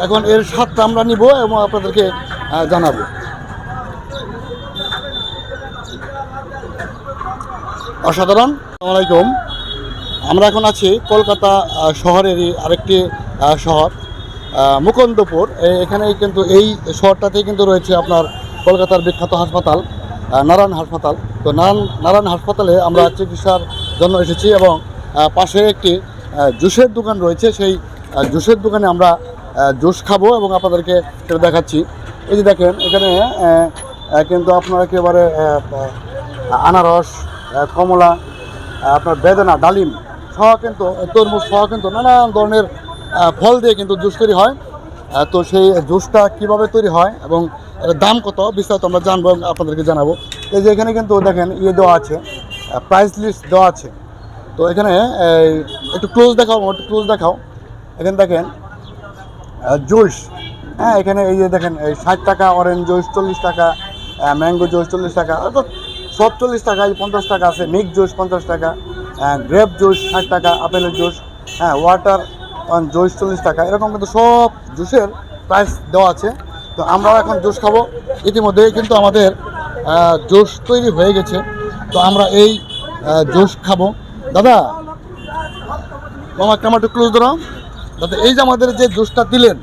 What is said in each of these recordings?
এখন এর স্বাদটা আমরা নিব এবং আপনাদেরকে জানাবো। অসাধারণ। আসসালামু আলাইকুম। আমরা এখন আছি কলকাতা শহরেরই আরেকটি শহর মুকুন্দপুর। এখানে কিন্তু এই শহরটাতেই কিন্তু রয়েছে আপনার কলকাতার বিখ্যাত হাসপাতাল নারায়ণ হাসপাতাল। তো নারায়ণ হাসপাতালে আমরা চিকিৎসার জন্য এসেছি এবং পাশে একটি জুসের দোকান রয়েছে। সেই জুসের দোকানে আমরা জুস খাবো এবং আপনাদেরকে সেটা দেখাচ্ছি। এই যে দেখেন এখানে কিন্তু আপনার একেবারে আনারস, কমলা, আপনার বেদানা, ডালিম সহ কিন্তু তরমুজ সহ কিন্তু নানান ধরনের ফল দিয়ে কিন্তু জুস তৈরি হয়। তো সেই জুসটা কীভাবে তৈরি হয় এবং এর দাম কত বিস্তারিত আমরা জানবো এবং আপনাদেরকে জানাবো। এই যে এখানে কিন্তু দেখেন দেওয়া আছে, প্রাইস লিস্ট দেওয়া আছে। তো এখানে একটু ক্লোজ দেখাও। এখানে দেখেন জুস, হ্যাঁ এখানে এই যে দেখেন 60 টাকা অরেঞ্জ জুস, 40 টাকা ম্যাঙ্গো জুস, 40 টাকা, অর্থাৎ সব 40 টাকা, 50 টাকা আছে। মিক্স জুস 50 টাকা, গ্রেপ জুস 60 টাকা, আপেলের জুস, হ্যাঁ ওয়াটার জুস 40 টাকা, এরকম কিন্তু সব জুসের প্রাইস দেওয়া আছে। তো আমরাও এখন জুস খাবো। ইতিমধ্যেই কিন্তু আমাদের জুস তৈরি হয়ে গেছে। তো আমরা এই জুস খাবো। দাদা মামা কেমন একটু ক্লোজ ধরো। দাদা এই যে আমাদের যে জুসটা দিলেন,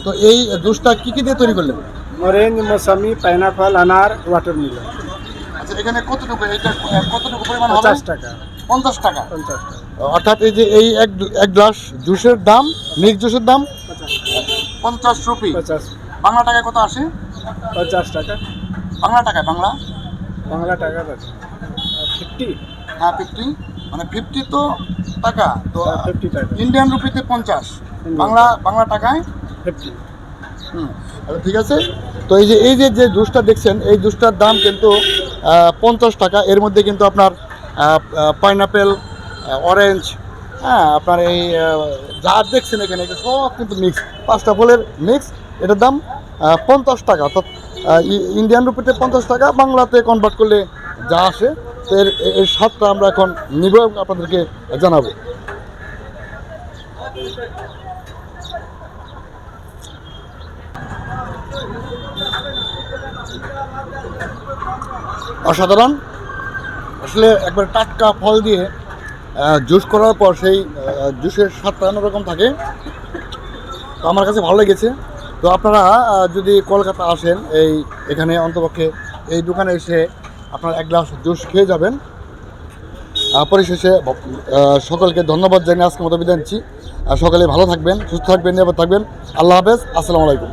তো এই জুসটা কী কী দিয়ে তৈরি করলেন? অরেঞ্জ, মৌসুমি, পাইনাপল, আনার, ওয়াটারমেলন। আচ্ছা এখানে কতটুকু পরিমাণ হবে? 50 টাকা। 50 টাকা। 50 টাকা। অর্থাৎ এই যে এই এক গ্লাস জুসের দাম, মিক্স জুসের দাম 50 রুপি। 50। বাংলা টাকায় কত আসে? 50 টাকা। বাংলা টাকায় বাংলা টাকা 50। হ্যাঁ 50, মানে 50 তো টাকা, তো 50 টাকা। ইন্ডিয়ান রুপিতে 50, বাংলা টাকায় 50। আচ্ছা ঠিক আছে। তো এই যে জুসটা দেখছেন, এই জুসটার দাম কিন্তু 50 টাকা। এর মধ্যে কিন্তু আপনার পাইনাপেল, অরেঞ্জ, হ্যাঁ আপনার এই যা দেখছেন এখানে সব কিন্তু মিক্স, 5টা ফলের মিক্স। এটার দাম 50 টাকা, অর্থাৎ ইন্ডিয়ান রুপিতে 50 টাকা, বাংলাতে কনভার্ট করলে যা আসে। তো এর স্বাদটা আমরা এখন নিব এবং আপনাদেরকে জানাবো। অসাধারণ। আসলে একবার টাটকা ফল দিয়ে জুস করার পর সেই জুসের স্বাদটা অন্যরকম থাকে। তো আমার কাছে ভালো লেগেছে। তো আপনারা যদি কলকাতা আসেন, এখানে অন্তপক্ষে এই দোকানে এসে আপনার এক গ্লাস জুস খেয়ে যাবেন। পরিশেষে সকলকে ধন্যবাদ জানিয়ে আজকের মতো বিদায় নিচ্ছি। সকলে ভালো থাকবেন, সুস্থ থাকবেন, নিরাপদ থাকবেন। আল্লাহ হাফেজ। আসসালামু আলাইকুম।